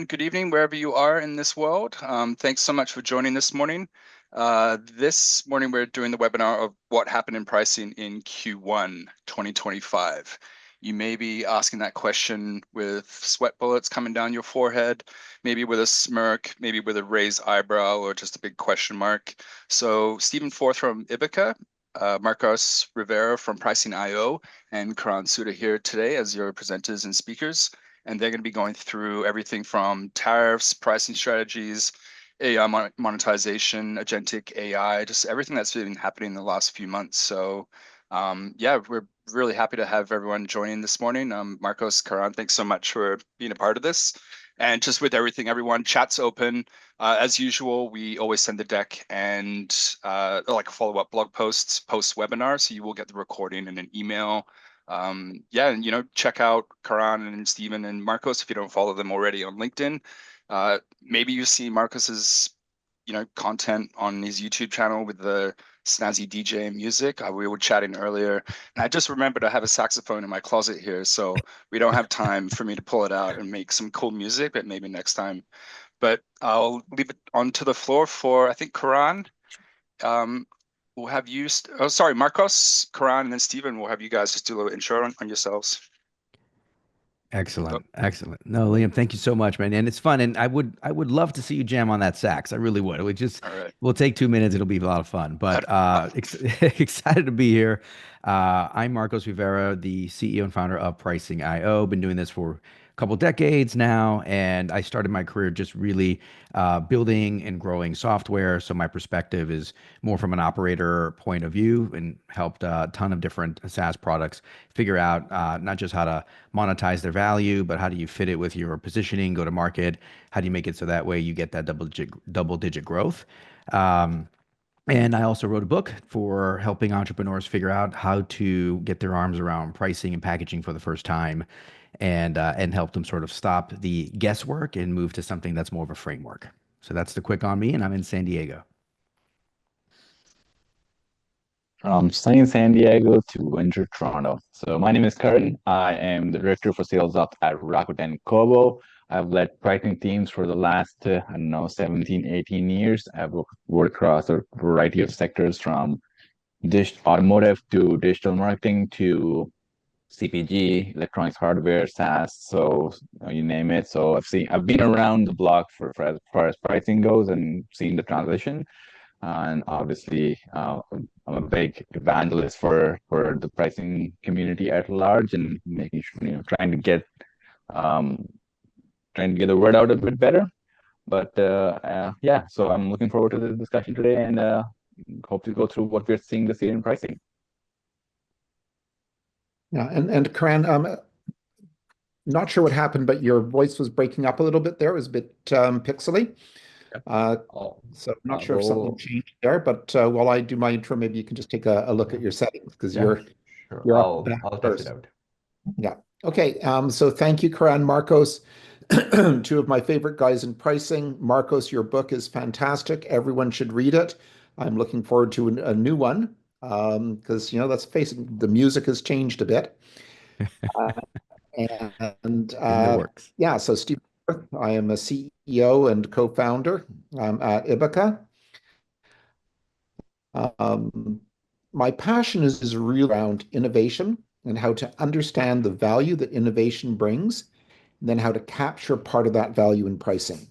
Good evening, wherever you are in this world. Thanks so much for joining this morning. This morning, we're doing the webinar of what happened in pricing in Q1 2025. You may be asking that question with sweat bullets coming down your forehead, maybe with a smirk, maybe with a raised eyebrow, or just a big question mark. So Stephen Forth from Ibica, Marcos Rivera from Pricing.io, and Karan Suda here today as your presenters and speakers. And they're going to be going through everything from tariffs, pricing strategies, AI monetization, agentic AI, just everything that's been happening in the last few months. So yeah, we're really happy to have everyone joining this morning. Marcos, Karan, thanks so much for being a part of this. And just with everything, everyone, chat's open. As usual, we always send the deck and like follow-up blog posts post-webinar, so you will get the recording in an email. Yeah, and check out Karan and Stephen and Marcos if you don't follow them already on LinkedIn. Maybe you see Marcos's content on his YouTube channel with the snazzy DJ and music. We were chatting earlier, and I just remembered I have a saxophone in my closet here, so we don't have time for me to pull it out and make some cool music, but maybe next time. But I'll leave it onto the floor for, I think, Karan. We'll have you, sorry, Marcos, Karan, and then Stephen, we'll have you guys just do a little intro on yourselves. Excellent. Excellent. No, Liam, thank you so much, man. And it's fun. And I would love to see you jam on that sax. I really would. All right. We'll take 2 minutes. It'll be a lot of fun. But excited to be here. I'm Marcos Rivera, the CEO and founder of Pricing.io. Been doing this for a couple decades now, and I started my career just really building and growing software. So my perspective is more from an operator point of view, and helped a ton of different SaaS products figure out not just how to monetize their value, but how do you fit it with your positioning, go to market? How do you make it so that way you get that double digit growth? And I also wrote a book for helping entrepreneurs figure out how to get their arms around pricing and packaging for the first time, and help them sort of stop the guesswork and move to something that's more of a framework. So that's the quick on me, and I'm in San Diego. From sunny San Diego to winter Toronto. So my name is Karan. I am the director for sales up at Rakuten Kobo. I've led pricing teams for the last, 17, 18 years. I've worked across a variety of sectors from automotive to digital marketing to CPG, electronics hardware, SaaS, so you name it. So I've been around the block for as far as pricing goes and seen the transition. And obviously, I'm a big evangelist for the pricing community at large, and making sure, um, trying to get the word out a bit better. But yeah, so I'm looking forward to the discussion today, and hope to go through what we're seeing this year in pricing. Yeah, and Karan, not sure what happened, but your voice was breaking up a little bit there. It was a bit pixely. So I'm not sure if something changed there, but while I do my intro, maybe you can just take a look at your settings, because Sure. you're I'll up test it first. out. Yeah. Okay. So thank you, Karan, Marcos, two of my favorite guys in pricing. Marcos, your book is fantastic. Everyone should read it. I'm looking forward to a new one, because let's face it, the music has changed a bit. And In the works. yeah, so Steve, I am a CEO and co-founder at Ibica. My passion is really around innovation and how to understand the value that innovation brings, and then how to capture part of that value in pricing.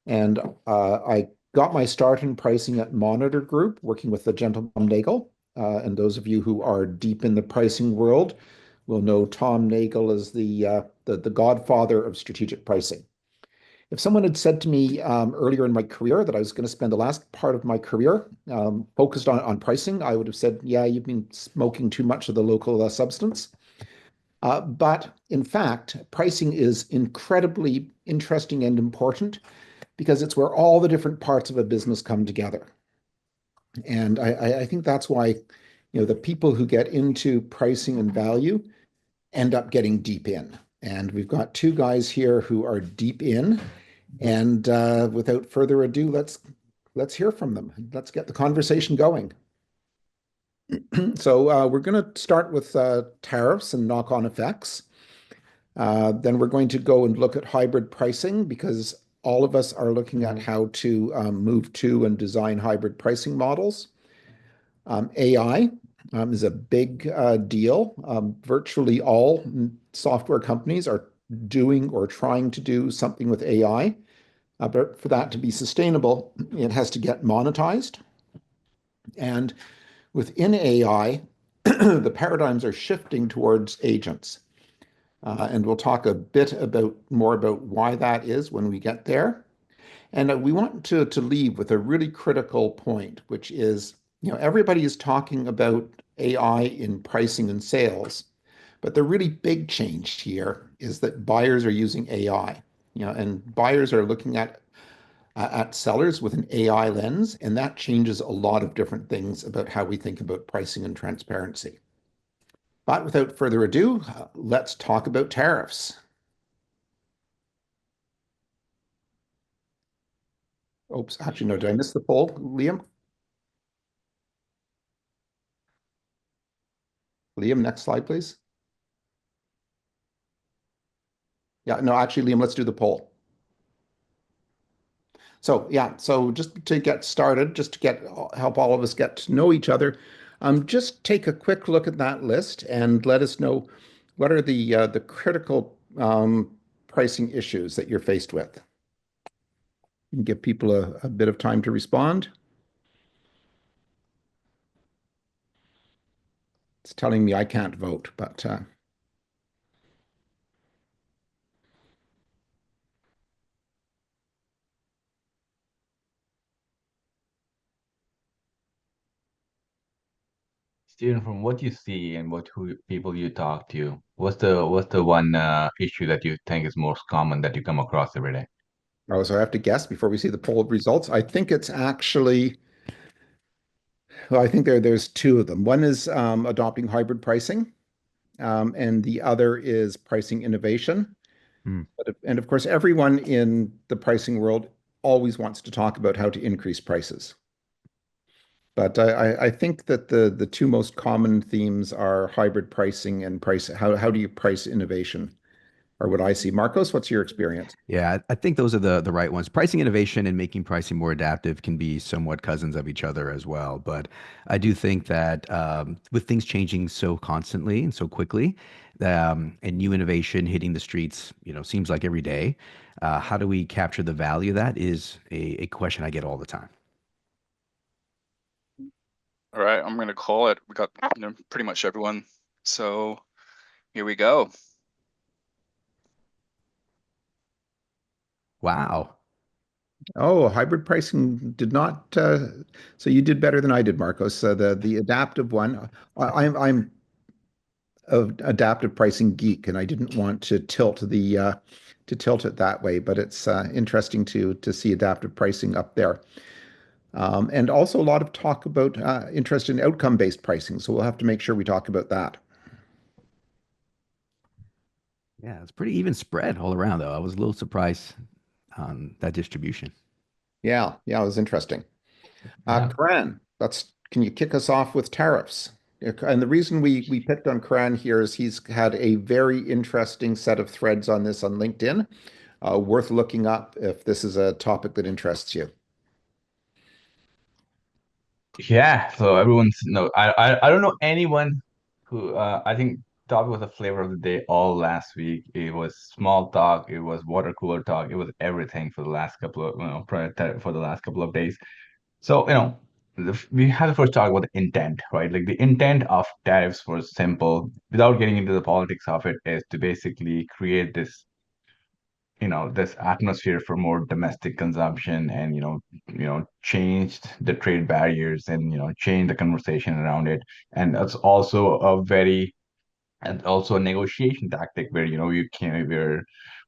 And I got my start in pricing at Monitor Group, working with the gentleman Nagel. And those of you who are deep in the pricing world will know Tom Nagel as the godfather of strategic pricing. If someone had said to me earlier in my career that I was going to spend the last part of my career focused on pricing, I would have said, yeah, you've been smoking too much of the local substance. But in fact, pricing is incredibly interesting and important, because it's where all the different parts of a business come together. And I think that's why the people who get into pricing and value end up getting deep in. And we've got two guys here who are deep in. And without further ado, let's hear from them. Let's get the conversation going. So we're going to start with tariffs and knock-on effects. Then we're going to go and look at hybrid pricing because all of us are looking at how to move to and design hybrid pricing models. AI is a big deal. Virtually all software companies are doing or trying to do something with AI. But for that to be sustainable, it has to get monetized. And within AI, the paradigms are shifting towards agents. And we'll talk a bit more about why that is when we get there. And we want to leave with a really critical point, which is, everybody is talking about AI in pricing and sales, but the really big change here is that buyers are using AI, and buyers are looking at sellers with an AI lens, and that changes a lot of different things about how we think about pricing and transparency. But without further ado, let's talk about tariffs. Oops, actually, no, did I miss the poll, Liam? Liam, next slide, please. Yeah, no, actually, Liam, let's do the poll. So yeah, so just to get started, just to help all of us get to know each other, just take a quick look at that list and let us know what are the critical pricing issues that you're faced with. You can give people a bit of time to respond. It's telling me I can't vote, but Steven, from what you see and who people you talk to, what's the one issue that you think is most common that you come across every day? oh, so I have to guess before we see the poll results. I think it's actually, well, I think there's two of them. One is adopting hybrid pricing, and the other is pricing innovation. Hmm. And of course, everyone in the pricing world always wants to talk about how to increase prices. But I think that the two most common themes are hybrid pricing and price. How do you price innovation? Or what I see. Marcos, what's your experience? Yeah, I think those are the right ones. Pricing innovation and making pricing more adaptive can be somewhat cousins of each other as well. But I do think that with things changing so constantly and so quickly, and new innovation hitting the streets, seems like every day. How do we capture the value of that is a question I get all the time. All right, I'm going to call it. We got pretty much everyone. So here we go. Wow. Oh, hybrid pricing did not. So you did better than I did, Marcos. So the adaptive one. I'm an adaptive pricing geek, and I didn't want to tilt it that way. But it's interesting to see adaptive pricing up there. And also a lot of talk about interest in outcome-based pricing. So we'll have to make sure we talk about that. Yeah, it's pretty even spread all around, though. I was a little surprised on that distribution. Yeah, it was interesting. Yeah. Karan, can you kick us off with tariffs? And the reason we picked on Karan here is he's had a very interesting set of threads on this on LinkedIn, worth looking up if this is a topic that interests you. Yeah, so everyone's no, I don't know anyone who I think topic was the flavor of the day all last week. It was small talk, it was water cooler talk, it was everything for the last couple of for the last couple of days. So we have to first talk about the intent, right? Like the intent of tariffs was simple, without getting into the politics of it, is to basically create this atmosphere for more domestic consumption and changed the trade barriers and change the conversation around it. And that's also a negotiation tactic where you can where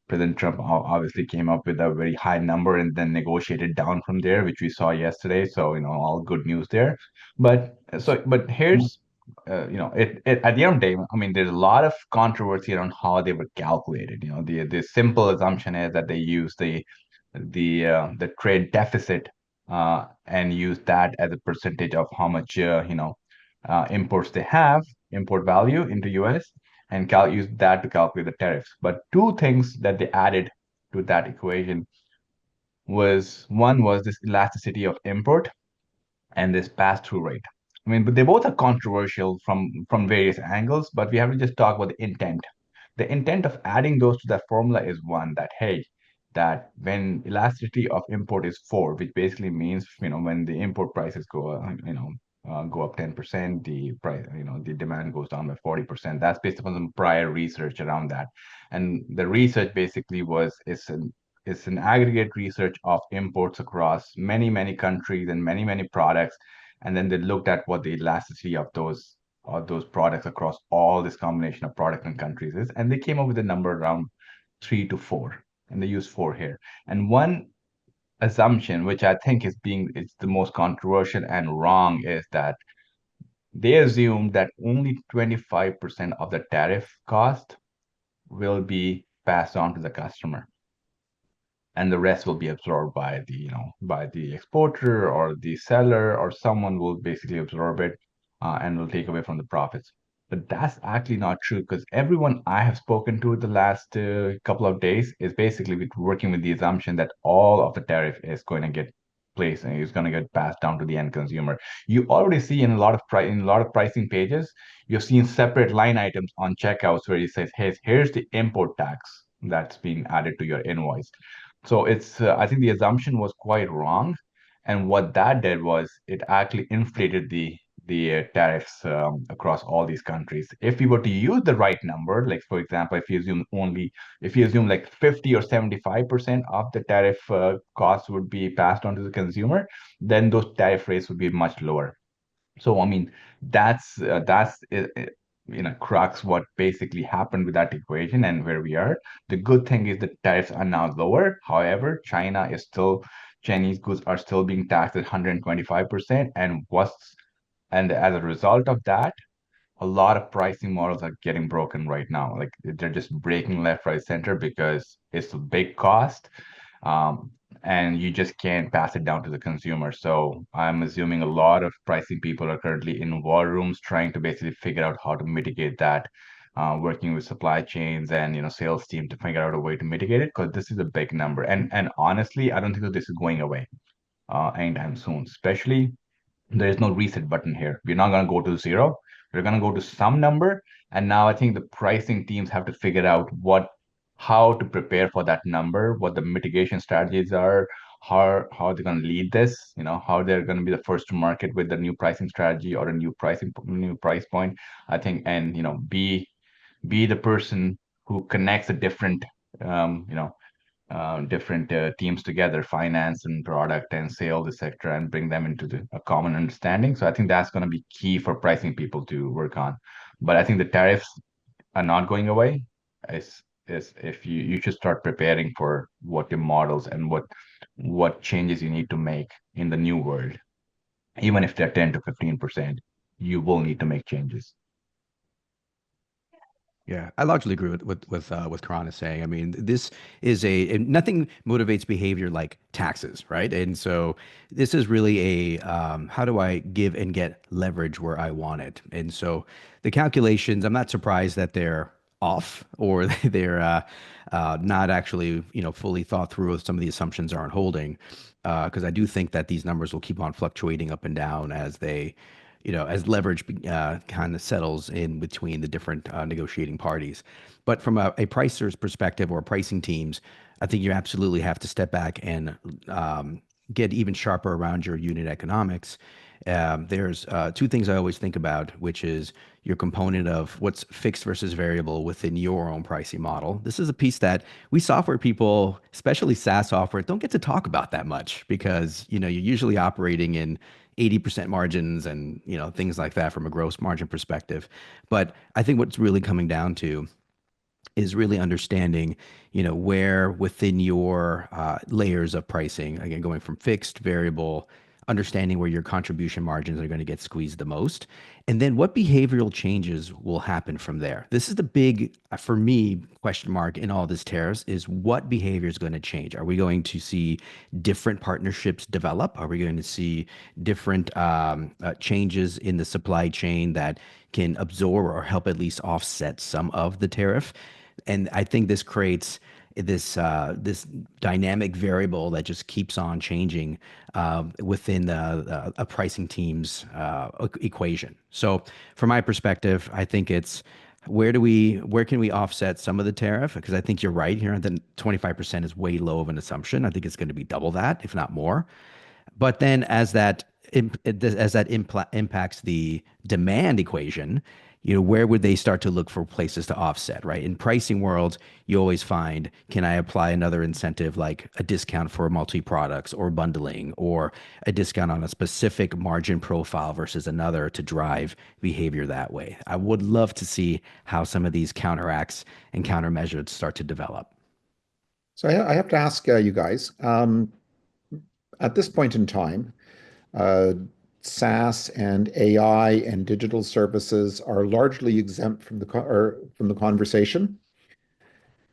President Trump obviously came up with a very high number and then negotiated down from there, which we saw yesterday. So all good news there. But here's it at the end of the day, I mean, there's a lot of controversy around how they were calculated. The simple assumption is that they use the trade deficit and use that as a percentage of how much imports they have, import value into US, and use that to calculate the tariffs. But two things that they added to that equation was one was this elasticity of import and this pass-through rate. I mean, but they both are controversial from various angles, but we have to just talk about the intent. The intent of adding those to that formula is one that, hey, that when elasticity of import is 4, which basically means, when the import prices go up 10%, the price, the demand goes down by 40%. That's based upon some prior research around that. And the research basically it's an aggregate research of imports across many, many countries and many, many products. And then they looked at what the elasticity of those products across all this combination of products and countries is, and they came up with a number around 3 to 4, and they use 4 here. And one assumption, which I think it's the most controversial and wrong, is that they assume that only 25% of the tariff cost will be passed on to the customer, and the rest will be absorbed by the exporter or the seller, or someone will basically absorb it, and will take away from the profits. But that's actually not true, because everyone I have spoken to the last couple of days is basically working with the assumption that all of the tariff is going to get placed and is going to get passed down to the end consumer. You already see in a lot of pricing pages, you've seen separate line items on checkouts where it says, hey, here's the import tax that's being added to your invoice. So I think the assumption was quite wrong, and what that did was it actually inflated the tariffs across all these countries. If we were to use the right number, like for example, if you assume like 50 or 75% of the tariff costs would be passed on to the consumer, then those tariff rates would be much lower. So I mean, that's crux what basically happened with that equation and where we are. The good thing is the tariffs are now lower. However, Chinese goods are still being taxed at 125%, and as a result of that, a lot of pricing models are getting broken right now. Like they're just breaking left, right, center because it's a big cost, um, and you just can't pass it down to the consumer. So I'm assuming a lot of pricing people are currently in war rooms trying to basically figure out how to mitigate that, working with supply chains and sales team to figure out a way to mitigate it, because this is a big number. And honestly, I don't think that this is going away anytime soon. Especially there is no reset button here. We're not going to go to 0. We're going to go to some number. And now I think the pricing teams have to figure out how to prepare for that number, what the mitigation strategies are, how they're going to lead this, how they're going to be the first to market with the new pricing strategy or a new price point. I think, and be the person who connects the different teams together, finance and product and sales, etc., and bring them into a common understanding. So I think that's going to be key for pricing people to work on. But I think the tariffs are not going away. Is if you should start preparing for what your models and what changes you need to make in the new world. Even if they're 10 to 15%, you will need to make changes. Yeah, I largely agree with Karan is saying. I mean, this is nothing motivates behavior like taxes, right? And so this is really a how do I give and get leverage where I want it? And so the calculations, I'm not surprised that they're off or they're not actually fully thought through. Some of the assumptions aren't holding, because I do think that these numbers will keep on fluctuating up and down as they as leverage kind of settles in between the different negotiating parties. But from a pricer's perspective or pricing teams, I think you absolutely have to step back and get even sharper around your unit economics. There's two things I always think about, which is your component of what's fixed versus variable within your own pricing model. This is a piece that we software people, especially SaaS software, don't get to talk about that much, because you're usually operating in 80% margins and things like that from a gross margin perspective. But I think what's really coming down to is really understanding, where within your layers of pricing, again, going from fixed, variable, understanding where your contribution margins are going to get squeezed the most, and then what behavioral changes will happen from there. This is the big, for me, question mark in all this tariffs is what behavior is going to change. Are we going to see different partnerships develop? Are we going to see different changes in the supply chain that can absorb or help at least offset some of the tariff? And I think this creates this dynamic variable that just keeps on changing within a pricing team's equation. So, from my perspective, I think it's where can we offset some of the tariff? Because I think you're right here. Then 25% is way low of an assumption. I think it's going to be double that, if not more. But then impacts the demand equation, where would they start to look for places to offset, right? In pricing world, you always find, can I apply another incentive like a discount for multi-products or bundling or a discount on a specific margin profile versus another to drive behavior that way? I would love to see how some of these counteracts and countermeasures start to develop. So I have to ask you guys, at this point in time, uh, SaaS and AI and digital services are largely exempt from the conversation.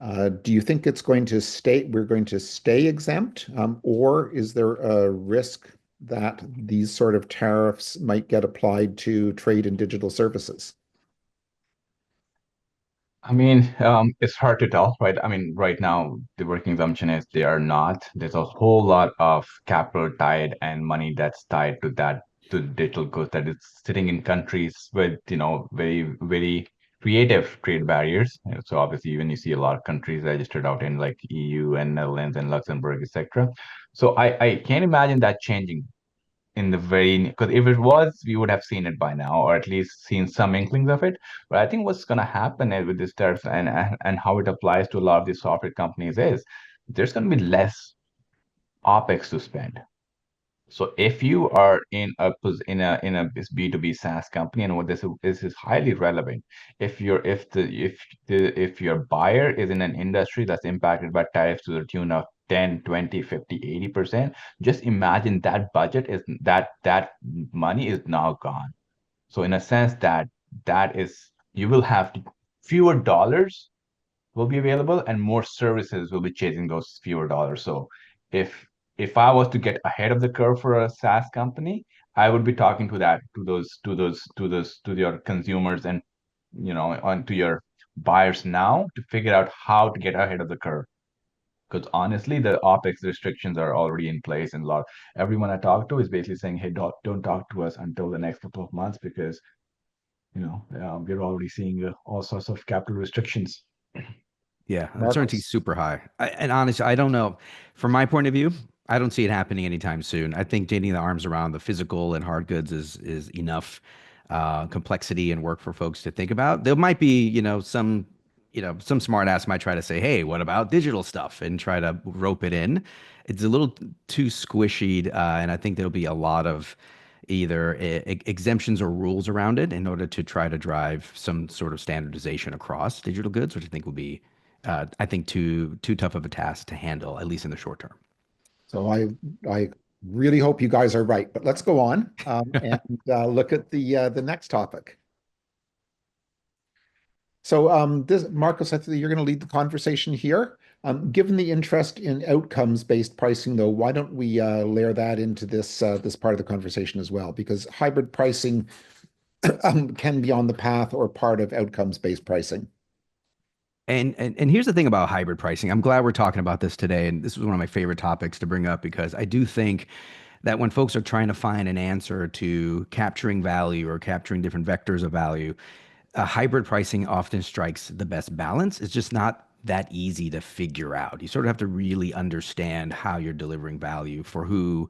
Do you think it's going to stay? We're going to stay exempt, or is there a risk that these sort of tariffs might get applied to trade and digital services? I mean, it's hard to tell, right? I mean, right now, the working assumption is they are not. There's a whole lot of capital tied and money that's tied to that, to digital goods that is sitting in countries with, very, very creative trade barriers. And so obviously, even you see a lot of countries registered out in like EU and Netherlands and Luxembourg, etc. So I can't imagine that changing in the very, because if it was, we would have seen it by now, or at least seen some inklings of it. But I think what's going to happen with this tariff and how it applies to a lot of these software companies is there's going to be less OpEx to spend. So if you are in a this B2B SaaS company, and what this is highly relevant, if your buyer is in an industry that's impacted by tariffs to the tune of 10, 20, 50, 80%, just imagine that budget is that money is now gone. So in a sense that is you will have fewer dollars will be available and more services will be chasing those fewer dollars. So if if I was to get ahead of the curve for a SaaS company, I would be talking to your consumers and on to your buyers now to figure out how to get ahead of the curve. Because honestly, the OpEx restrictions are already in place, and everyone I talk to is basically saying, "Hey, don't talk to us until the next couple of months because we're already seeing all sorts of capital restrictions." Yeah, uncertainty is Marcos? super high. And honestly, I don't know. From my point of view, I don't see it happening anytime soon. I think getting the arms around the physical and hard goods is enough complexity and work for folks to think about. There might be, some smart ass might try to say, "Hey, what about digital stuff?" and try to rope it in. It's a little too squishy, and I think there'll be a lot of either exemptions or rules around it in order to try to drive some sort of standardization across digital goods, which I think will be I think too tough of a task to handle, at least in the short term. So I really hope you guys are right, but let's go on and look at the next topic. So this Marcos, I think you're going to lead the conversation here. Given the interest in outcomes-based pricing, though, why don't we layer that into this part of the conversation as well? Because hybrid pricing can be on the path or part of outcomes-based pricing. And here's the thing about hybrid pricing. I'm glad we're talking about this today, and this was one of my favorite topics to bring up because I do think that when folks are trying to find an answer to capturing value or capturing different vectors of value, hybrid pricing often strikes the best balance. It's just not that easy to figure out. You sort of have to really understand how you're delivering value for who,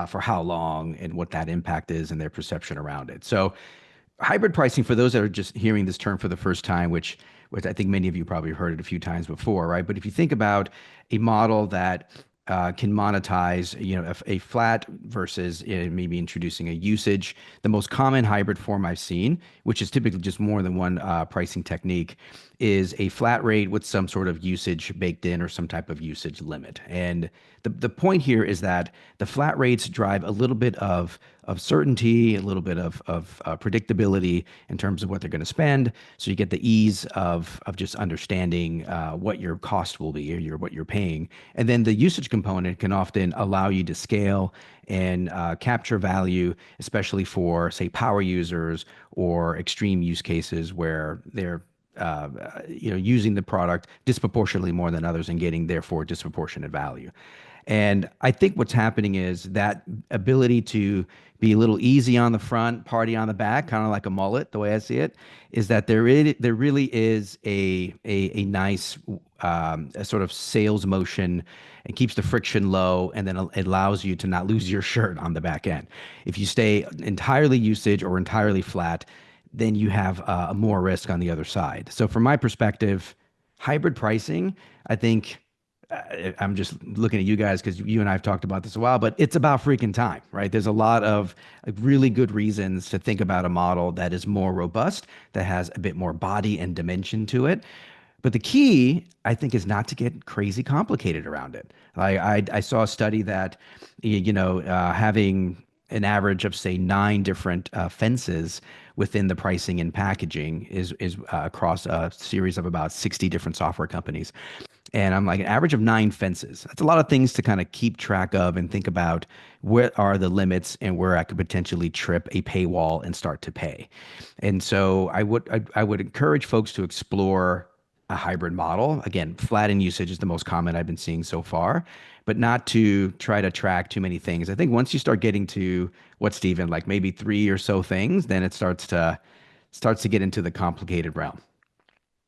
for how long, and what that impact is and their perception around it. So hybrid pricing, for those that are just hearing this term for the first time, which I think many of you probably heard it a few times before, right? But if you think about a model that can monetize, a flat versus maybe introducing a usage. The most common hybrid form I've seen, which is typically just more than one pricing technique, is a flat rate with some sort of usage baked in or some type of usage limit. And the point here is that the flat rates drive a little bit of certainty, a little bit of predictability in terms of what they're going to spend. So you get the ease of just understanding what your cost will be, or what you're paying. And then the usage component can often allow you to scale and capture value, especially for, say, power users or extreme use cases where they're using the product disproportionately more than others and getting therefore disproportionate value. And I think what's happening is that ability to be a little easy on the front, party on the back, kind of like a mullet, the way I see it, is that there really is a nice a sort of sales motion and keeps the friction low, and then it allows you to not lose your shirt on the back end. If you stay entirely usage or entirely flat, then you have more risk on the other side. So from my perspective, hybrid pricing, I think I'm just looking at you guys because you and I have talked about this a while, but it's about freaking time, right? There's a lot of really good reasons to think about a model that is more robust, that has a bit more body and dimension to it. But the key, I think, is not to get crazy complicated around it. I saw a study that, having an average of, say, 9 different fences within the pricing and packaging is across a series of about 60 different software companies. And I'm like, an average of 9 fences. That's a lot of things to kind of keep track of and think about what are the limits and where I could potentially trip a paywall and start to pay. And so I would encourage folks to explore a hybrid model. Again, flat in usage is the most common I've been seeing so far, but not to try to track too many things. I think once you start getting to what, Stephen, like maybe 3 or so things, then it starts to get into the complicated realm.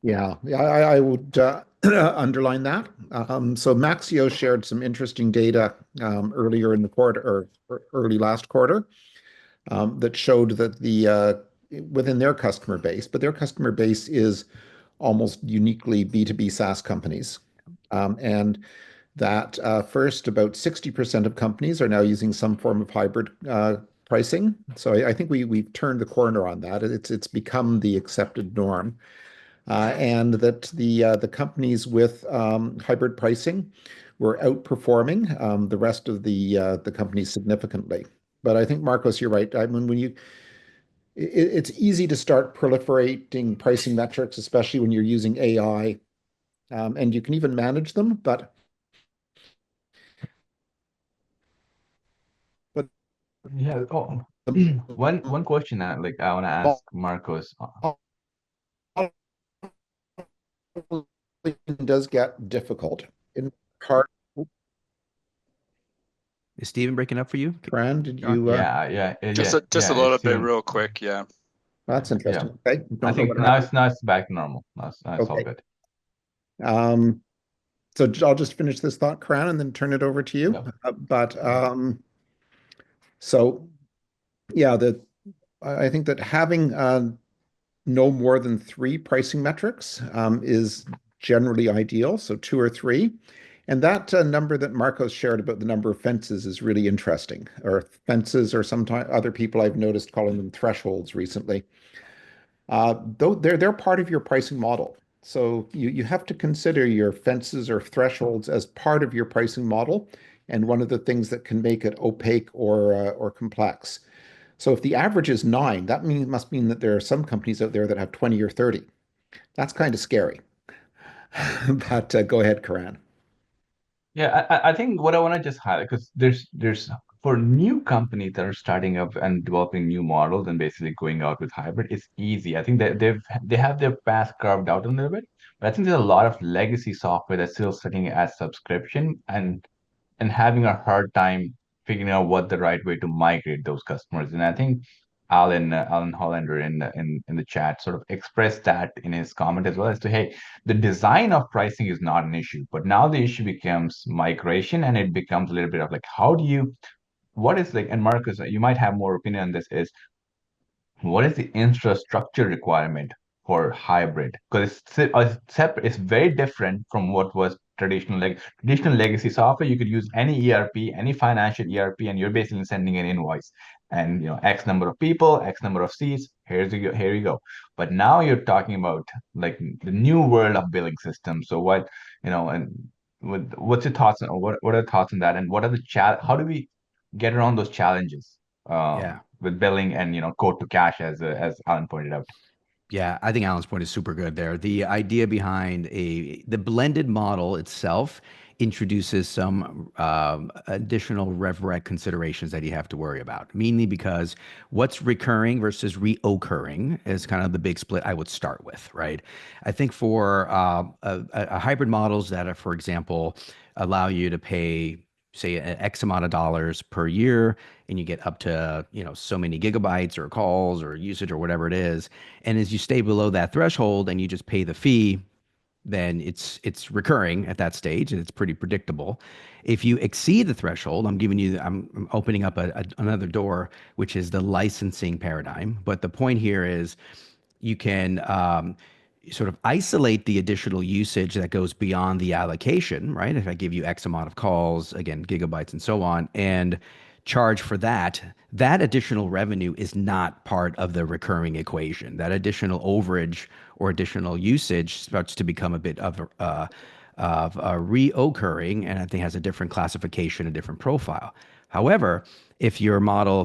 Yeah, I would underline that. So Maxio shared some interesting data earlier in the quarter, or early last quarter, that showed that within their customer base, but their customer base is almost uniquely B2B SaaS companies. And that first, about 60% of companies are now using some form of hybrid pricing. So I think we've turned the corner on that. It's become the accepted norm. And that the companies with hybrid pricing were outperforming the rest of the companies significantly. But I think, Marcos, you're right. I mean, it's easy to start proliferating pricing metrics, especially when you're using AI, and you can even manage them. But Yeah. Oh, the one question I want to ask Marcos. it does get difficult. In part, Is Stephen breaking up for you? Fran, did John? you? Just a It's little bit Steven. real quick. Yeah. That's Yeah. interesting. Okay, I don't know think what happened. now it's back to normal. Now it's all Okay. good. Um, so I'll just finish this thought, Fran, and then turn it over to you. Yep. So yeah, I think that having no more than 3 pricing metrics is generally ideal. So 2 or 3. And that number that Marcos shared about the number of fences is really interesting. Or fences, or sometimes other people I've noticed calling them thresholds recently. Though they're part of your pricing model. So you have to consider your fences or thresholds as part of your pricing model, and one of the things that can make it opaque or complex. So if the average is 9, that must mean that there are some companies out there that have 20 or 30. That's kind of scary. But go ahead, Karan. Yeah, I think what I want to just highlight, because there's for new companies that are starting up and developing new models and basically going out with hybrid, it's easy. I think that they have their path carved out a little bit, but I think there's a lot of legacy software that's still sitting as subscription and having a hard time figuring out what the right way to migrate those customers. And I think Alan Hollander in the chat sort of expressed that in his comment as well, as to, hey, the design of pricing is not an issue, but now the issue becomes migration, and it becomes a little bit of like, how do you, what is like, and Marcus, you might have more opinion on this, is what is the infrastructure requirement for hybrid? Because it's separate, it's very different from what was traditional legacy software. You could use any ERP, any financial ERP, and you're basically sending an invoice. And X number of people, X number of seats. Here you go. But now you're talking about like the new world of billing systems. So and what's your thoughts on what are the thoughts on that, and what are how do we get around those challenges Yeah. with billing and quote to cash, as Alan pointed out? Yeah, I think Alan's point is super good there. The idea behind the blended model itself introduces some additional rev rec considerations that you have to worry about, mainly because what's recurring versus reoccurring is kind of the big split I would start with, right? I think for a hybrid models that are, for example, allow you to pay say an X amount of dollars per year and you get up to, so many gigabytes or calls or usage or whatever it is. And as you stay below that threshold and you just pay the fee, then it's recurring at that stage and it's pretty predictable. If you exceed the threshold, I'm opening up another door, which is the licensing paradigm. But the point here is you can sort of isolate the additional usage that goes beyond the allocation, right? If I give you X amount of calls, again, gigabytes and so on, and charge for that, that additional revenue is not part of the recurring equation. That additional overage or additional usage starts to become a bit of a reoccurring, and I think has a different classification, a different profile. However, if your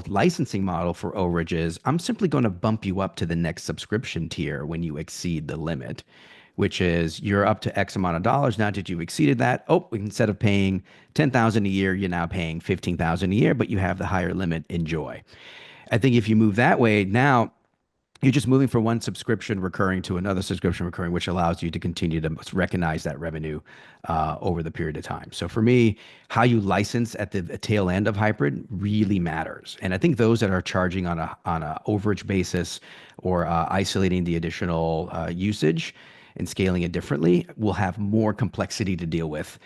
licensing model for overages, I'm simply going to bump you up to the next subscription tier when you exceed the limit, which is you're up to X amount of dollars. Now that you've exceeded that, instead of paying 10,000 a year, you're now paying 15,000 a year, but you have the higher limit. Enjoy. I think if you move that way, now you're just moving from one subscription recurring to another subscription recurring, which allows you to continue to recognize that revenue over the period of time. So for me, how you license at the tail end of hybrid really matters. And I think those that are charging on a overage basis or isolating the additional usage and scaling it differently will have more complexity to deal with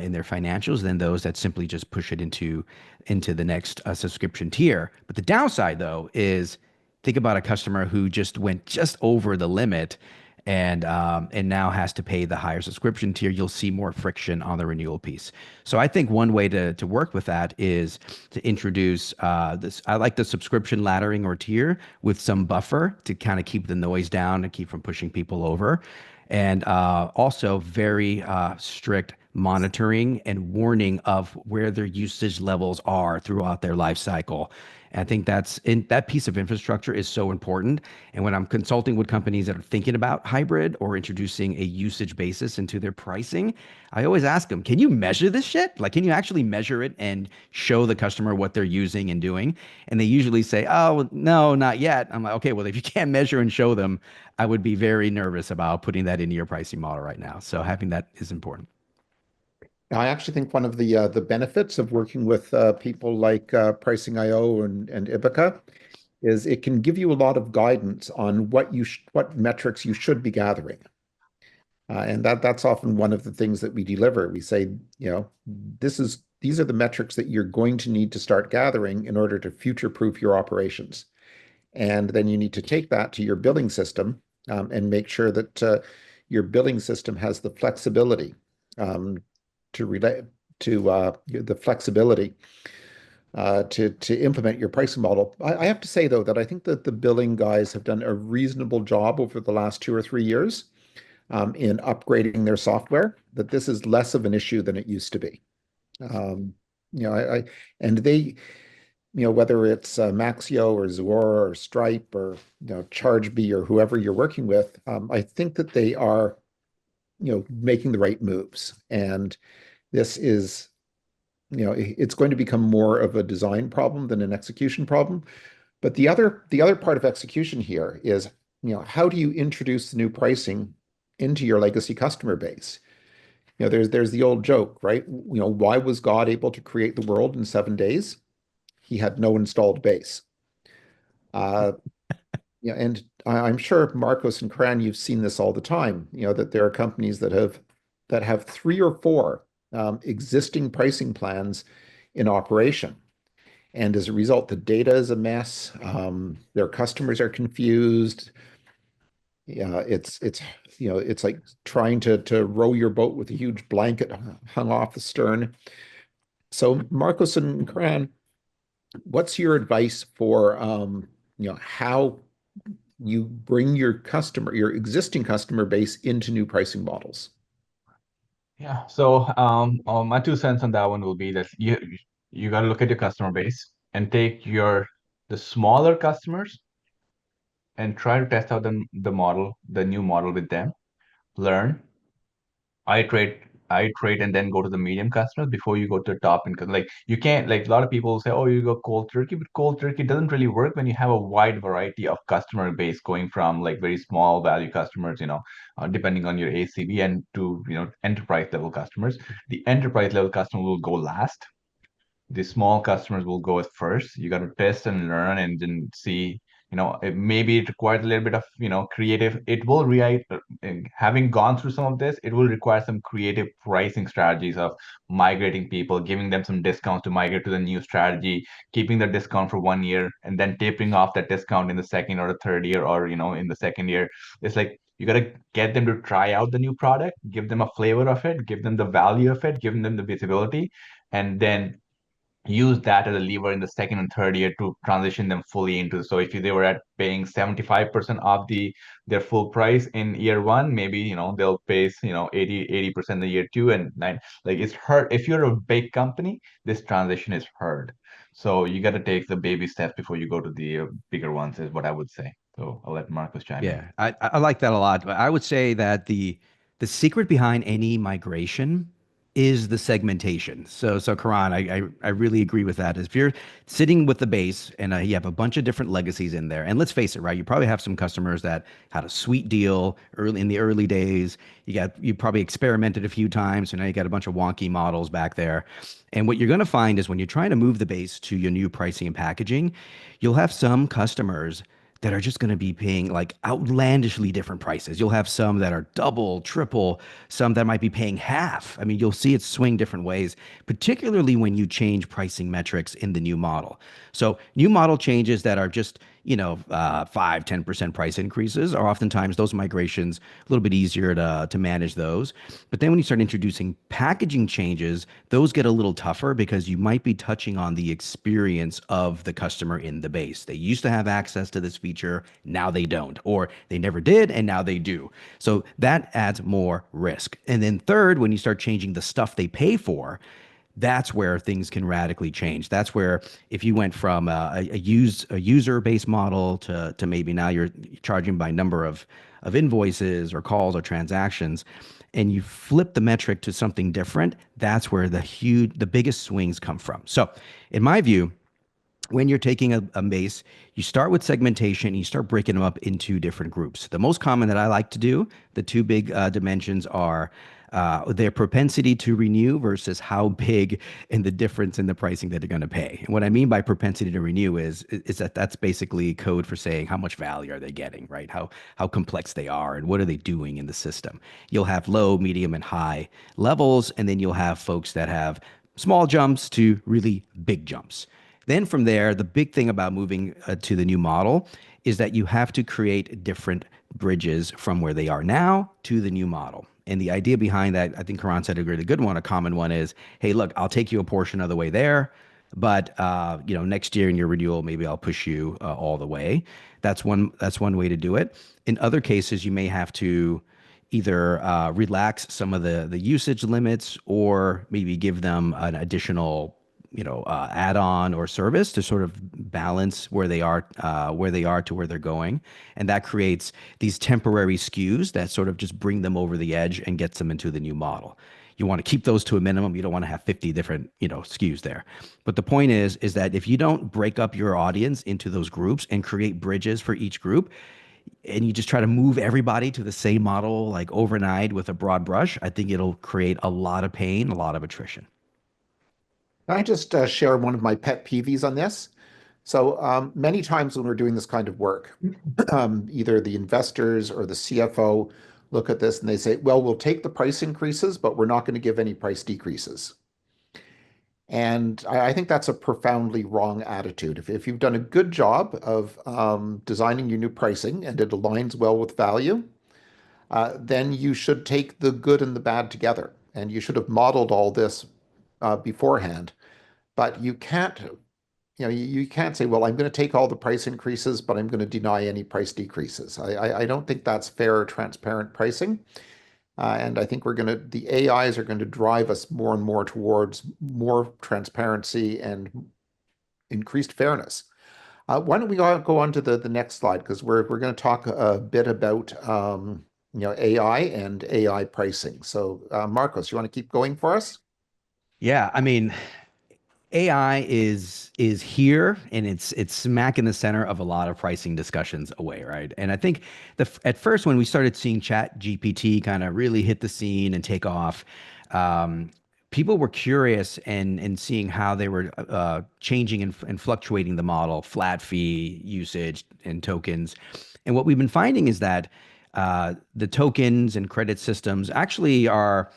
in their financials than those that simply just push it into the next subscription tier. But the downside, though, is think about a customer who just went just over the limit and now has to pay the higher subscription tier. You'll see more friction on the renewal piece. So I think one way to work with that is to introduce this. I like the subscription laddering or tier with some buffer to kind of keep the noise down and keep from pushing people over, and also very strict monitoring and warning of where their usage levels are throughout their life cycle. And I think that piece of infrastructure is so important. And when I'm consulting with companies that are thinking about hybrid or introducing a usage basis into their pricing, I always ask them, can you measure this shit? Like, can you actually measure it and show the customer what they're using and doing? And they usually say, oh, well, no, not yet. I'm like, okay, well, if you can't measure and show them, I would be very nervous about putting that into your pricing model right now. So having that is important. I actually think one of the benefits of working with people like Pricing.io and Ibica is it can give you a lot of guidance on what metrics you should be gathering. And that's often one of the things that we deliver. We say, these are the metrics that you're going to need to start gathering in order to future-proof your operations. And then you need to take that to your billing system and make sure that your billing system has the flexibility to relate to the flexibility to implement your pricing model. I have to say, though, that I think that the billing guys have done a reasonable job over the last 2 or 3 years in upgrading their software, that this is less of an issue than it used to be. And they, whether it's Maxio or Zuora or Stripe or, ChargeBee or whoever you're working with, I think that they are, making the right moves. And this is, it's going to become more of a design problem than an execution problem. But the other part of execution here is, how do you introduce the new pricing into your legacy customer base? There's the old joke, right? Why was God able to create the world in 7 days? He had no installed base. And I'm sure Marcos and Karan, you've seen this all the time. That there are companies that have 3 or 4 existing pricing plans in operation. And as a result, the data is a mess. Their customers are confused. Yeah, it's it's like trying to row your boat with a huge blanket hung off the stern. So Marcos and Karan, what's your advice for how you bring your existing customer base into new pricing models? Yeah. So my 2 cents on that one will be that you got to look at your customer base and take the smaller customers and try to test out the new model with them. Learn, iterate, iterate, and then go to the medium customers before you go to the top. And like you can't, like a lot of people say, oh, you go cold turkey, but cold turkey doesn't really work when you have a wide variety of customer base going from like very small value customers, depending on your ACV, and to enterprise level customers. The enterprise level customer will go last. The small customers will go at first. You got to test and learn and then see, maybe it requires a little bit of, creative. It will having gone through some of this, it will require some creative pricing strategies of migrating people, giving them some discounts to migrate to the new strategy, keeping the discount for 1 year, and then tapering off that discount in the second or the third year, or, in the second year. It's like, you got to get them to try out the new product, give them a flavor of it, give them the value of it, give them the visibility, and then use that as a lever in the second and third year to transition them fully into. So if they were at paying 75% of their full price in year one, maybe they'll pay 80% the year two, and nine. Like, it's hard. If you're a big company, this transition is hard. So you got to take the baby steps before you go to the bigger ones, is what I would say. So I'll let Marcus chime in. Yeah, I like that a lot. But I would say that the secret behind any migration is the segmentation. So Karan, I really agree with that. If you're sitting with the base and you have a bunch of different legacies in there, and let's face it, right? You probably have some customers that had a sweet deal early in the early days. You probably experimented a few times, so now you got a bunch of wonky models back there. And what you're going to find is when you're trying to move the base to your new pricing and packaging, you'll have some customers that are just going to be paying like outlandishly different prices. You'll have some that are double, triple, some that might be paying half. I mean, you'll see it swing different ways, particularly when you change pricing metrics in the new model. So new model changes that are just, 5, 10% price increases are oftentimes those migrations a little bit easier to manage those. But then when you start introducing packaging changes, those get a little tougher because you might be touching on the experience of the customer in the base. They used to have access to this feature, now they don't, or they never did and now they do. So that adds more risk. And then third, when you start changing the stuff they pay for, that's where things can radically change. That's where if you went from a user-based model to maybe now you're charging by number of invoices or calls or transactions, and you flip the metric to something different, that's where the biggest swings come from. So in my view, when you're taking a base, you start with segmentation and you start breaking them up into different groups. The most common that I like to do, the two big dimensions are their propensity to renew versus how big and the difference in the pricing that they're going to pay. And what I mean by propensity to renew is that's basically code for saying how much value are they getting, right? How complex they are and what are they doing in the system. You'll have low, medium, and high levels, and then you'll have folks that have small jumps to really big jumps. Then from there, the big thing about moving to the new model is that you have to create different bridges from where they are now to the new model. And the idea behind that, I think Karan said a really good one. A common one is, hey, look, I'll take you a portion of the way there, but next year in your renewal, maybe I'll push you all the way. That's one way to do it. In other cases, you may have to either relax some of the usage limits or maybe give them an additional add-on or service to sort of balance where they are to where they're going. And that creates these temporary SKUs that sort of just bring them over the edge and gets them into the new model. You want to keep those to a minimum. You don't want to have 50 different, SKUs there. But the point is that if you don't break up your audience into those groups and create bridges for each group, and you just try to move everybody to the same model like overnight with a broad brush, I think it'll create a lot of pain, a lot of attrition. Can I just share one of my pet peeves on this? So many times when we're doing this kind of work, either the investors or the CFO look at this and they say, well, we'll take the price increases, but we're not going to give any price decreases. And I think that's a profoundly wrong attitude. If you've done a good job of designing your new pricing and it aligns well with value, then you should take the good and the bad together. And you should have modeled all this beforehand. But you can't, you can't say, well, I'm going to take all the price increases, but I'm going to deny any price decreases. I don't think that's fair or transparent pricing. And I think the AIs are going to drive us more and more towards more transparency and increased fairness. Why don't we go on to the next slide? Because we're going to talk a bit about AI and AI pricing. So Marcos, you want to keep going for us? Yeah, I mean, AI is here and it's smack in the center of a lot of pricing discussions away, right? And I think at first when we started seeing Chat GPT kind of really hit the scene and take off, people were curious and seeing how they were changing and fluctuating the model, flat fee usage and tokens. And what we've been finding is that the tokens and credit systems actually are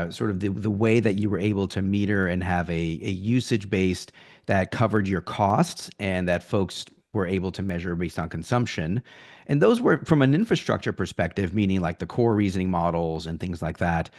sort of the way that you were able to meter and have a usage based that covered your costs and that folks were able to measure based on consumption. And those were from an infrastructure perspective, meaning like the core reasoning models and things like that,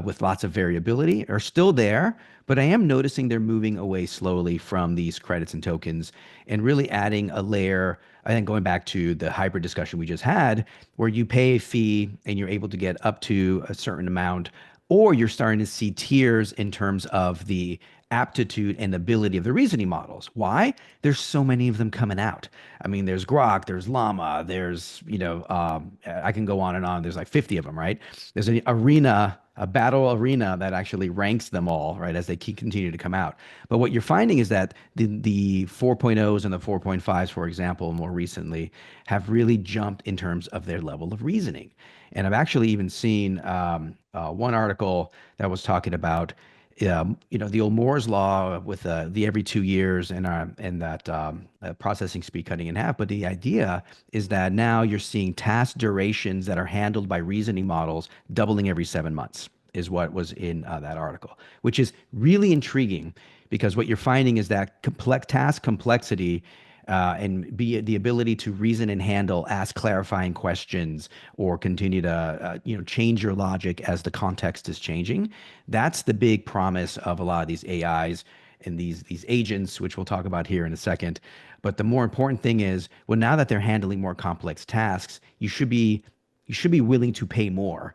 with lots of variability are still there. But I am noticing they're moving away slowly from these credits and tokens and really adding a layer. I think going back to the hybrid discussion we just had, where you pay a fee and you're able to get up to a certain amount, or you're starting to see tiers in terms of the aptitude and ability of the reasoning models. Why? There's so many of them coming out. I mean, there's Grok, there's Llama, there's, I can go on and on. There's like 50 of them, right? There's an arena, a battle arena that actually ranks them all, right, as they continue to come out. But what you're finding is that the 4.0s and the 4.5s, for example, more recently, have really jumped in terms of their level of reasoning. And I've actually even seen one article that was talking about, the old Moore's law with the every 2 years and that processing speed cutting in half. But the idea is that now you're seeing task durations that are handled by reasoning models doubling every 7 months is what was in that article, which is really intriguing because what you're finding is that task complexity and be the ability to reason and handle, ask clarifying questions, or continue to change your logic as the context is changing. That's the big promise of a lot of these AIs and these agents, which we'll talk about here in a second. But the more important thing is, well, now that they're handling more complex tasks, you should be willing to pay more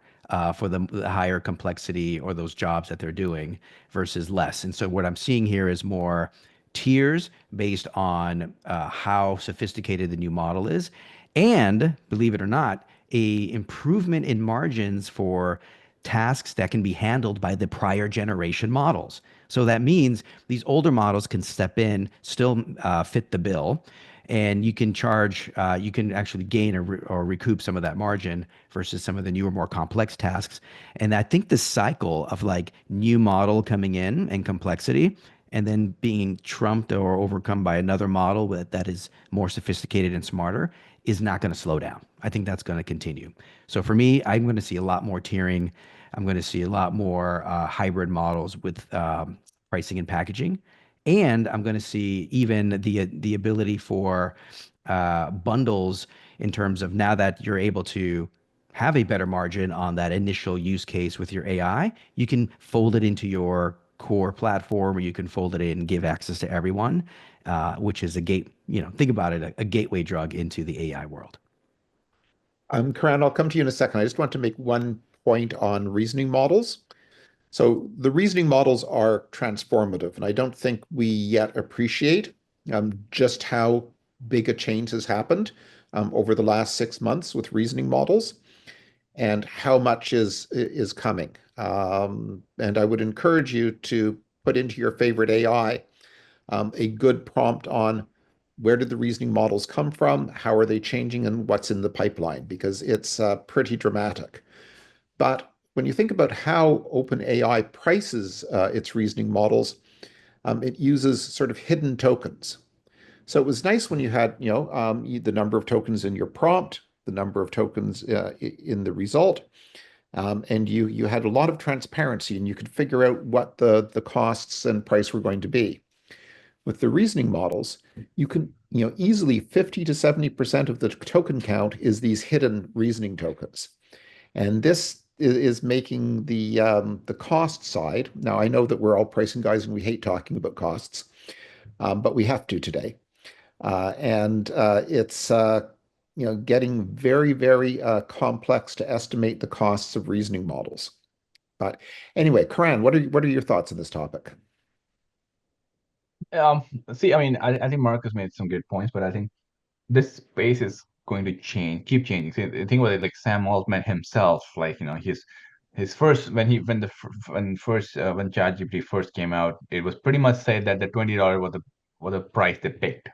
for the higher complexity or those jobs that they're doing versus less. And so what I'm seeing here is more tiers based on how sophisticated the new model is, and believe it or not, a improvement in margins for tasks that can be handled by the prior generation models. So that means these older models can step in, still fit the bill, and you can you can actually gain or recoup some of that margin versus some of the newer, more complex tasks. And I think the cycle of like new model coming in and complexity and then being trumped or overcome by another model that is more sophisticated and smarter is not going to slow down. I think that's going to continue. So for me, I'm going to see a lot more tiering. I'm going to see a lot more hybrid models with pricing and packaging. And I'm going to see even the ability for bundles in terms of now that you're able to have a better margin on that initial use case with your AI, you can fold it into your core platform, or you can fold it in and give access to everyone, which is think about it, a gateway drug into the AI world. Karan, I'll come to you in a second. I just want to make one point on reasoning models. So the reasoning models are transformative, and I don't think we yet appreciate just how big a change has happened over the last 6 months with reasoning models and how much is coming. And I would encourage you to put into your favorite AI a good prompt on where did the reasoning models come from, how are they changing, and what's in the pipeline, because it's pretty dramatic. But when you think about how OpenAI prices its reasoning models, it uses sort of hidden tokens. So it was nice when you had, the number of tokens in your prompt, the number of tokens in the result, and you had a lot of transparency, and you could figure out what the costs and price were going to be. With the reasoning models, you can, easily 50 to 70% of the token count is these hidden reasoning tokens. And this is making the cost side. Now, I know that we're all pricing guys and we hate talking about costs, but we have to today. And it's getting very, very complex to estimate the costs of reasoning models. But anyway, Karan, what are your thoughts on this topic? See, I mean, I think Marcus made some good points, but I think this space is going to keep changing. See, think about it, like Sam Altman himself, like his first when ChatGPT first came out, it was pretty much said that the $20 was the price they picked.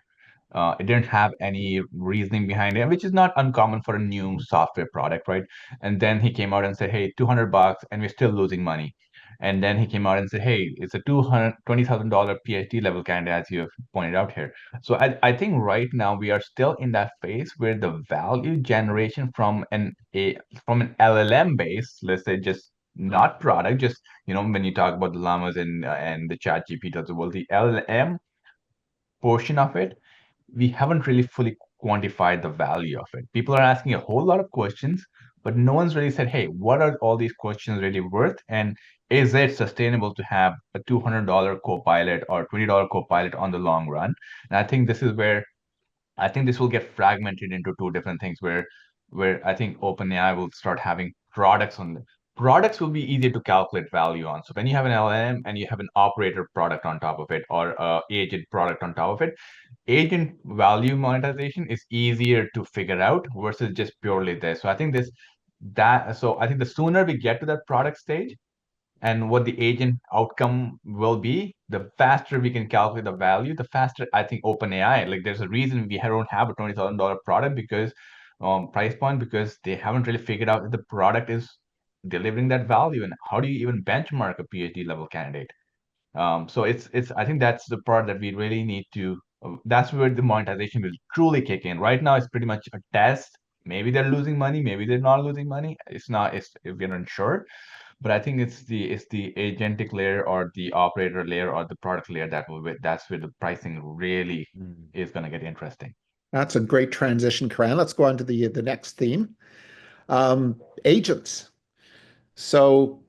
It didn't have any reasoning behind it, which is not uncommon for a new software product, right? And then he came out and said, "Hey, $200, and we're still losing money." And then he came out and said, "Hey, it's a $220,000 PhD level candidate, as you have pointed out here." So I think right now we are still in that phase where the value generation from an LLM base, let's say, just not product, just when you talk about the llamas and the chat GPT of the world, the LLM portion of it, we haven't really fully quantified the value of it. People are asking a whole lot of questions, but no one's really said, "Hey, what are all these questions really worth? And is it sustainable to have a $200 copilot or $20 copilot on the long run?" And I think this is where I think this will get fragmented into two different things where I think OpenAI will start having products on the products will be easier to calculate value on. So when you have an LLM and you have an operator product on top of it or a agent product on top of it, agent value monetization is easier to figure out versus just purely this. So I think the sooner we get to that product stage, and what the agent outcome will be, the faster we can calculate the value, the faster I think OpenAI, like there's a reason we don't have a $20,000 product because price point, because they haven't really figured out if the product is delivering that value. And how do you even benchmark a PhD level candidate? So it's I think that's the part that we really need to, that's where the monetization will truly kick in. Right now, it's pretty much a test. Maybe they're losing money, maybe they're not losing money. We're not sure. But I think it's the agentic layer or the operator layer or the product layer that's where the pricing really is going to get interesting. That's a great transition, Karan. Let's go on to the next theme. Agents. So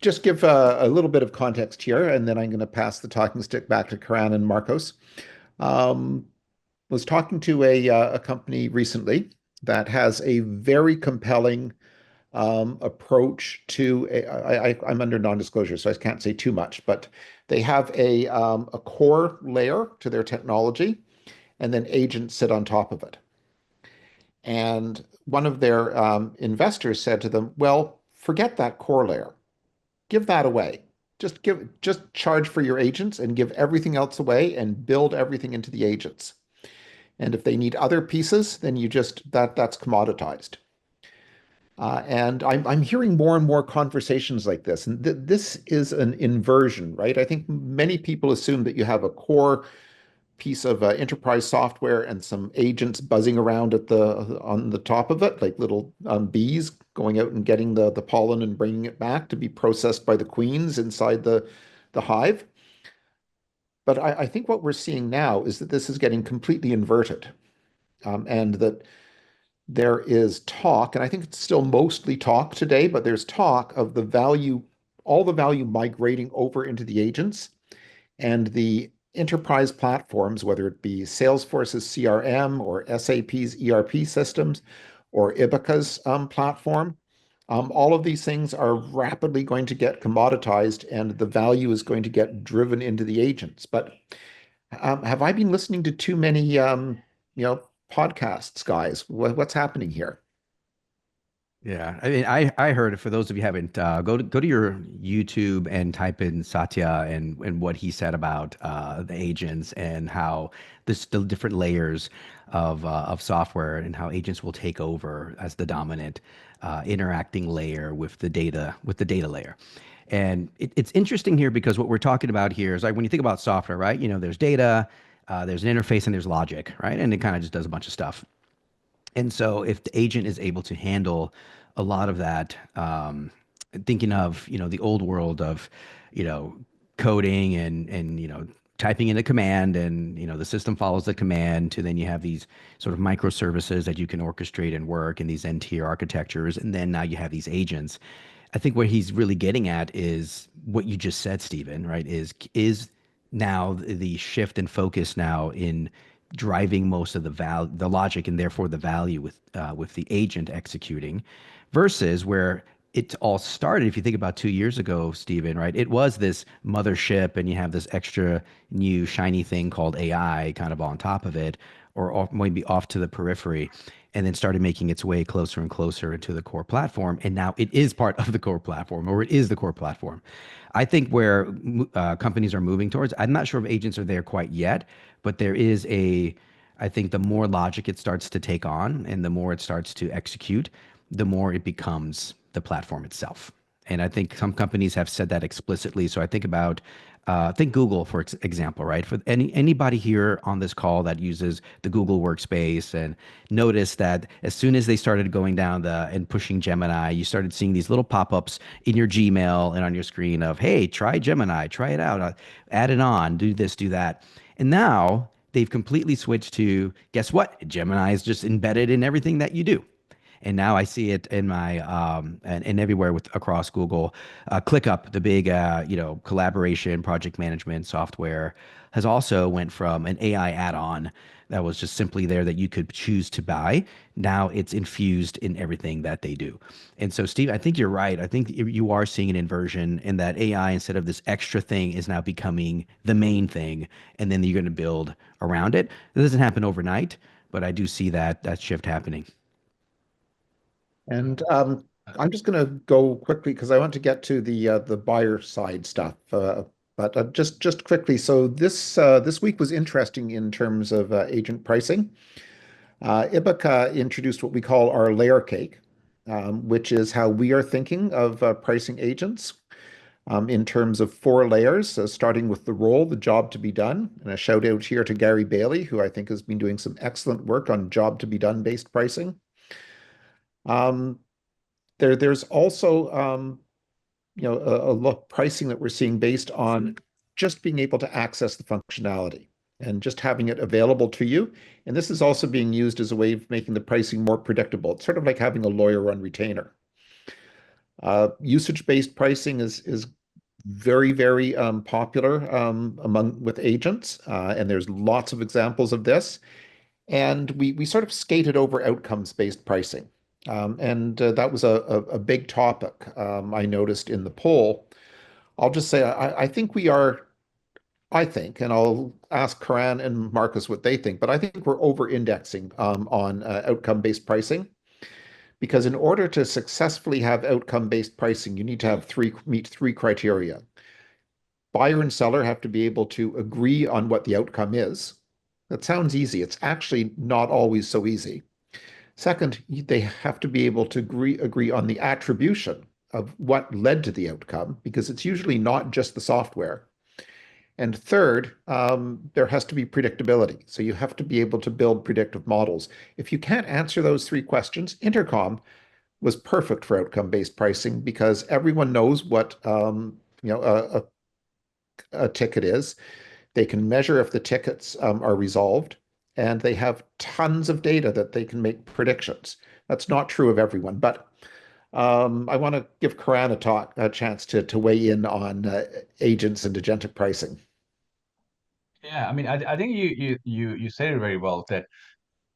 just give a little bit of context here, and then I'm going to pass the talking stick back to Karan and Marcos. Was talking to a company recently that has a very compelling approach to I'm under non-disclosure, so I can't say too much, but they have a core layer to their technology, and then agents sit on top of it. And one of their investors said to them, "Well, forget that core layer. Give that away. Just charge for your agents and give everything else away and build everything into the agents. And if they need other pieces, then that's commoditized." And I'm hearing more and more conversations like this, and this is an inversion, right? I think many people assume that you have a core piece of enterprise software and some agents buzzing around on the top of it, like little bees going out and getting the pollen and bringing it back to be processed by the queens inside the hive. But I think what we're seeing now is that this is getting completely inverted, and that there is talk, and I think it's still mostly talk today, but there's talk of all the value migrating over into the agents, and the enterprise platforms, whether it be Salesforce's CRM or SAP's ERP systems or Ibica's platform. All of these things are rapidly going to get commoditized, and the value is going to get driven into the agents. But have I been listening to too many, podcasts, guys? What's happening here? Yeah, I mean, I heard, for those of you who haven't, go to your YouTube and type in Satya and what he said about the agents and how the different layers of software and how agents will take over as the dominant interacting layer with the data layer. And it's interesting here because what we're talking about here is, like, when you think about software, right? There's data, there's an interface, and there's logic, right? And it kind of just does a bunch of stuff. And so if the agent is able to handle a lot of that, thinking of, the old world of, coding and typing in a command, and the system follows the command, to then you have these sort of microservices that you can orchestrate and work in these n-tier architectures, and then now you have these agents. I think what he's really getting at is what you just said, Stephen, right? Is now the shift and focus now in driving most of the logic, and therefore the value with the agent executing, versus where it all started. If you think about 2 years ago, Stephen, right? It was this mothership, and you have this extra new shiny thing called AI kind of on top of it, or maybe off to the periphery, and then started making its way closer and closer into the core platform. And now it is part of the core platform, or it is the core platform. I think where companies are moving towards, I'm not sure if agents are there quite yet, but there is I think the more logic it starts to take on and the more it starts to execute, the more it becomes the platform itself. And I think some companies have said that explicitly. So think Google, for example, right? For anybody here on this call that uses the Google Workspace, and notice that as soon as they started going down and pushing Gemini, you started seeing these little pop-ups in your Gmail and on your screen of, hey, try Gemini, try it out, add it on, do this, do that. And now they've completely switched to, guess what? Gemini is just embedded in everything that you do. And now I see it in my and everywhere across Google. ClickUp, the big collaboration project management software, has also went from an AI add-on that was just simply there that you could choose to buy. Now it's infused in everything that they do. And so, Steve, I think you're right. I think you are seeing an inversion in that AI, instead of this extra thing, is now becoming the main thing, and then you're going to build around it. It doesn't happen overnight, but I do see that shift happening. And I'm just going to go quickly because I want to get to the buyer side stuff. But just quickly, so this week was interesting in terms of agent pricing. Ibuka introduced what we call our layer cake, which is how we are thinking of pricing agents in terms of 4 layers, starting with the role, the job to be done. And a shout out here to Gary Bailey, who I think has been doing some excellent work on job to be done based pricing. There's also a look pricing that we're seeing based on just being able to access the functionality and just having it available to you. And this is also being used as a way of making the pricing more predictable. It's sort of like having a lawyer on retainer. Usage-based pricing is very, very popular with agents, and there's lots of examples of this. And we sort of skated over outcomes-based pricing. And that was a big topic I noticed in the poll. I'll just say I think and I'll ask Karan and Marcus what they think, but I think we're over-indexing on outcome-based pricing, because in order to successfully have outcome-based pricing, you need to meet 3 criteria. Buyer and seller have to be able to agree on what the outcome is. That sounds easy. It's actually not always so easy. Second, they have to be able to agree on the attribution of what led to the outcome, because it's usually not just the software. And third, there has to be predictability. So you have to be able to build predictive models. If you can't answer those 3 questions, Intercom was perfect for outcome-based pricing, because everyone knows what a ticket is. They can measure if the tickets are resolved, and they have tons of data that they can make predictions. That's not true of everyone, but I want to give Karan a chance to weigh in on agents and agentic pricing. Yeah, I mean, I think you said it very well, that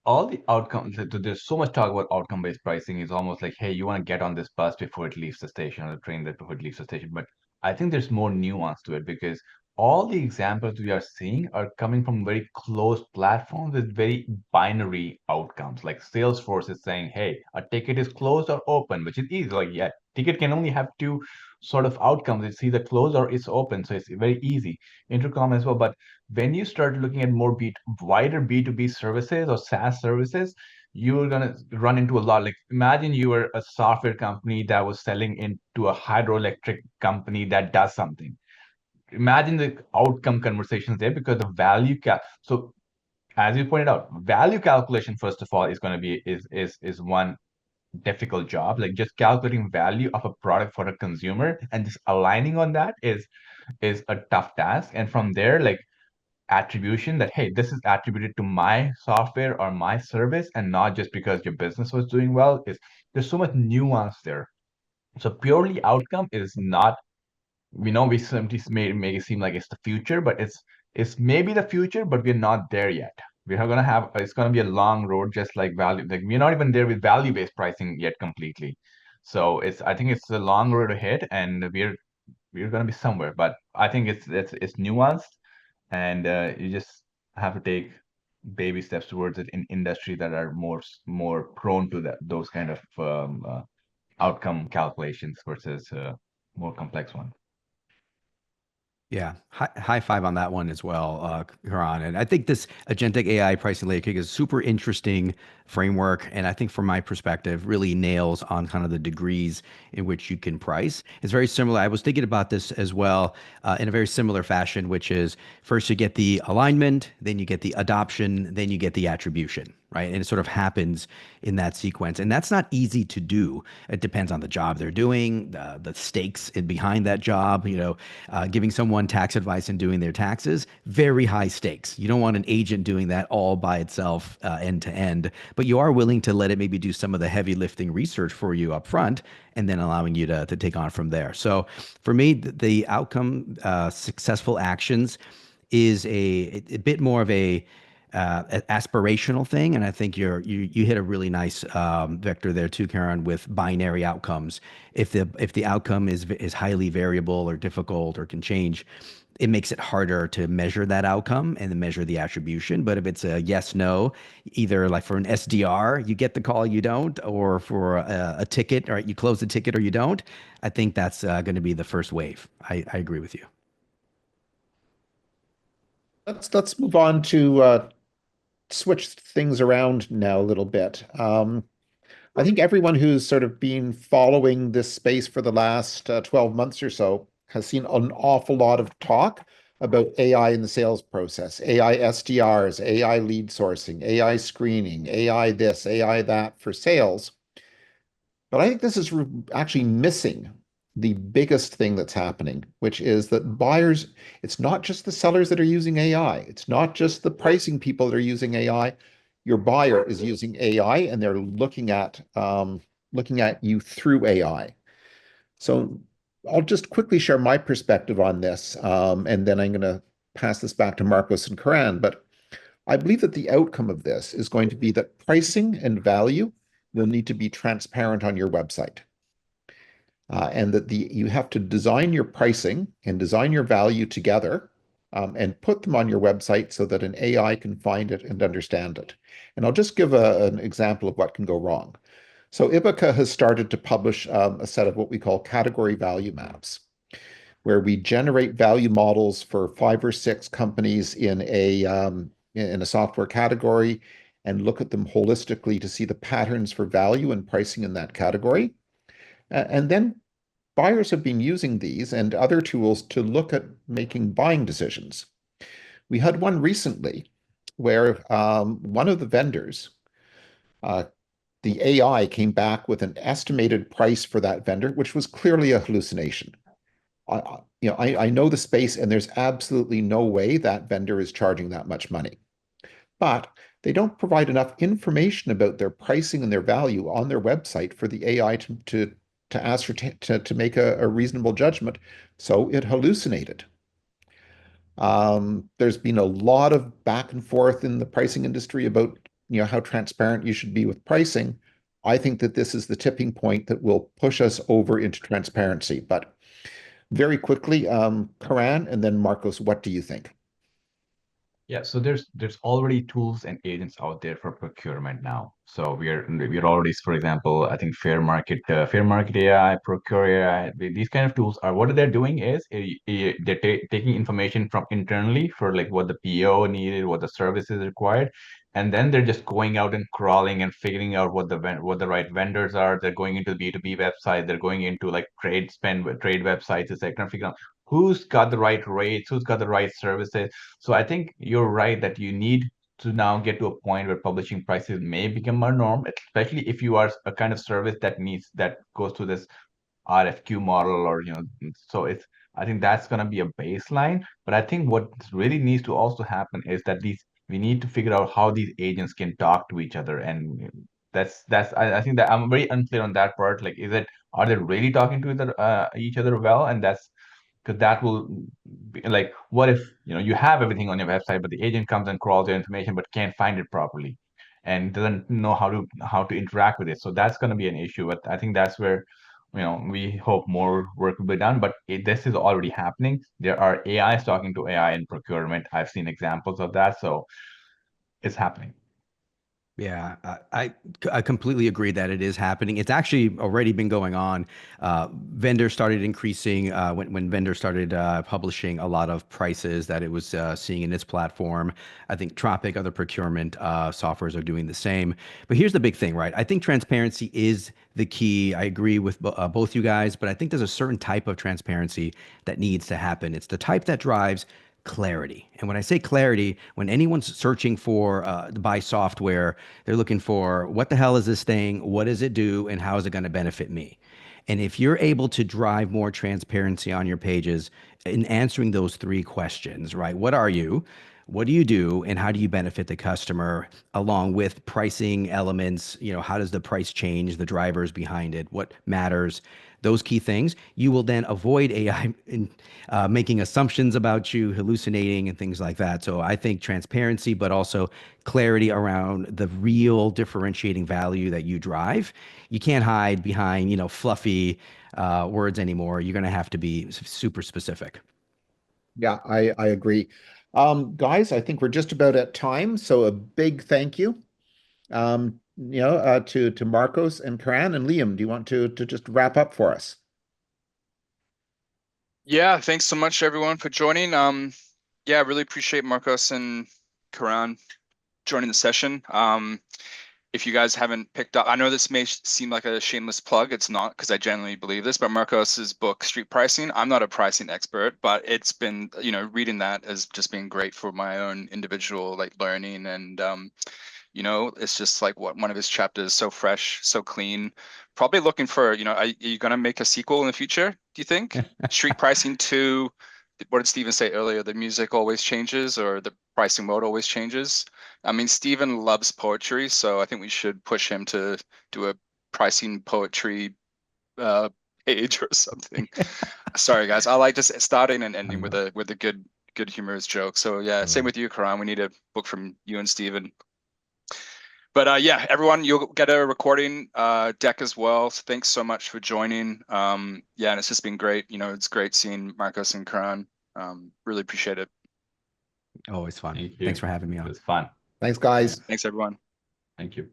all the outcomes, there's so much talk about outcome-based pricing. Is almost like, hey, you want to get on this bus before it leaves the station, or the train that before it leaves the station. But I think there's more nuance to it, because all the examples we are seeing are coming from very closed platforms with very binary outcomes. Like Salesforce is saying, hey, a ticket is closed or open, which is easy. Like, yeah, ticket can only have 2 sort of outcomes. It's either closed or it's open. So it's very easy. Intercom as well. But when you start looking at more wider B2B services or SaaS services, you're gonna run into a lot. Like, imagine you were a software company that was selling into a hydroelectric company that does something. Imagine the outcome conversations there, because the value so as you pointed out, value calculation, first of all, is going to be is one difficult job. Like, just calculating value of a product for a consumer and just aligning on that is a tough task. And from there, like, attribution that, hey, this is attributed to my software or my service and not just because your business was doing well, is there's so much nuance there. So purely outcome is not, we know we simply make it seem like it's the future, but it's maybe the future, but we're not there yet. We're not gonna have, it's gonna be a long road, just like value. Like we're not even there with value-based pricing yet completely. So I think it's a long road ahead, and we're gonna be somewhere. But I think it's nuanced, and you just have to take baby steps towards it in industry that are more prone to those kind of outcome calculations versus more complex one. Yeah, high five on that one as well, Karan. And I think this agentic AI pricing layer cake is a super interesting framework. And I think from my perspective, really nails on kind of the degrees in which you can price. It's very similar. I was thinking about this as well in a very similar fashion, which is first you get the alignment, then you get the adoption, then you get the attribution, right? And it sort of happens in that sequence. And that's not easy to do. It depends on the job they're doing, the stakes behind that job. Giving someone tax advice and doing their taxes, very high stakes. You don't want an agent doing that all by itself, end to end, but you are willing to let it maybe do some of the heavy lifting research for you up front and then allowing you to take on from there. So for me, the outcome, successful actions is a bit more of a aspirational thing, and I think you hit a really nice vector there too, Karen, with binary outcomes. If the outcome is highly variable or difficult or can change, it makes it harder to measure that outcome and then measure the attribution. But if it's a yes no, either like for an SDR, you get the call, you don't, or for a ticket, or you close the ticket or you don't, I think that's going to be the first wave. I agree with you. Let's move on to switch things around now a little bit. I think everyone who's sort of been following this space for the last 12 months or so has seen an awful lot of talk about AI in the sales process, AI SDRs, AI lead sourcing, AI screening, AI this, AI that for sales. But I think this is actually missing the biggest thing that's happening, which is that buyers, it's not just the sellers that are using AI. It's not just the pricing people that are using AI. Your buyer is using AI and they're looking at you through AI. So I'll just quickly share my perspective on this, and then I'm going to pass this back to Marcos and Karan. But I believe that the outcome of this is going to be that pricing and value will need to be transparent on your website. And that you have to design your pricing and design your value together, and put them on your website so that an AI can find it and understand it. And I'll just give an example of what can go wrong. So Ibica has started to publish a set of what we call category value maps, where we generate value models for 5 or 6 companies in a software category and look at them holistically to see the patterns for value and pricing in that category. And then buyers have been using these and other tools to look at making buying decisions. We had one recently where one of the vendors, the AI came back with an estimated price for that vendor, which was clearly a hallucination. I know the space, and there's absolutely no way that vendor is charging that much money. But they don't provide enough information about their pricing and their value on their website for the AI to ascertain, to make a reasonable judgment. So it hallucinated. There's been a lot of back and forth in the pricing industry about how transparent you should be with pricing. I think that this is the tipping point that will push us over into transparency. But very quickly, Karan and then Marcos, what do you think? Yeah, so there's already tools and agents out there for procurement now. So we're already, for example, I think Fair Market AI, Procure AI, these kind of tools are, what they're doing is they're taking information from internally for like what the PO needed, what the service is required, and then they're just going out and crawling and figuring out what the right vendors are. They're going into the B2B website, they're going into like trade websites, etc., figuring out who's got the right rates, who's got the right services. So I think you're right that you need to now get to a point where publishing prices may become a norm, especially if you are a kind of service that goes to this RFQ model, or so I think that's going to be a baseline. But I think what really needs to also happen is that we need to figure out how these agents can talk to each other. And I think that I'm very unclear on that part. Like, are they really talking to each other well? And that's because that will be like, what if, you have everything on your website, but the agent comes and crawls your information, but can't find it properly and doesn't know how to interact with it. So that's going to be an issue. But I think that's where, we hope more work will be done. But this is already happening. There are AIs talking to AI in procurement. I've seen examples of that. So it's happening. Yeah, I completely agree that it is happening. It's actually already been going on. Vendors started increasing when vendors started publishing a lot of prices that it was seeing in its platform. I think Tropic, other procurement softwares are doing the same. But here's the big thing, right? I think transparency is the key. I agree with both you guys, but I think there's a certain type of transparency that needs to happen. It's the type that drives clarity. And when I say clarity, when anyone's searching for to buy software, they're looking for what the hell is this thing? What does it do? And how is it going to benefit me? And if you're able to drive more transparency on your pages in answering those three questions, right? What are you? What do you do? And how do you benefit the customer along with pricing elements? How does the price change, the drivers behind it, what matters? Those key things, you will then avoid AI in, making assumptions about you, hallucinating, and things like that. So I think transparency, but also clarity around the real differentiating value that you drive. You can't hide behind, fluffy words anymore. You're going to have to be super specific. Yeah, I agree. Guys, I think we're just about at time. So a big thank you, to Marcos and Karan and Liam. Do you want to just wrap up for us? Yeah, thanks so much everyone for joining. Yeah, really appreciate Marcos and Karan joining the session. If you guys haven't picked up, I know this may seem like a shameless plug. It's not, because I genuinely believe this, but Marcos's book, Street Pricing, I'm not a pricing expert, but it's been, reading that has just been great for my own individual learning. And, it's just like one of his chapters, so fresh, so clean. Probably looking for, are you going to make a sequel in the future, do you think? Street Pricing 2, what did Steven say earlier? The music always changes, or the pricing mode always changes. I mean, Steven loves poetry, so I think we should push him to do a pricing poetry page or something. Sorry, guys. I like just starting and ending with a good humorous joke. So yeah, same with you, Karan. We need a book from you and Steven. But yeah, everyone, you'll get a recording deck as well. So thanks so much for joining. Yeah, and it's just been great. It's great seeing Marcos and Karan. Really appreciate it. Always fun. Thank you. Thanks for having me It on. was fun. Thanks, guys. Thanks, everyone. Thank you.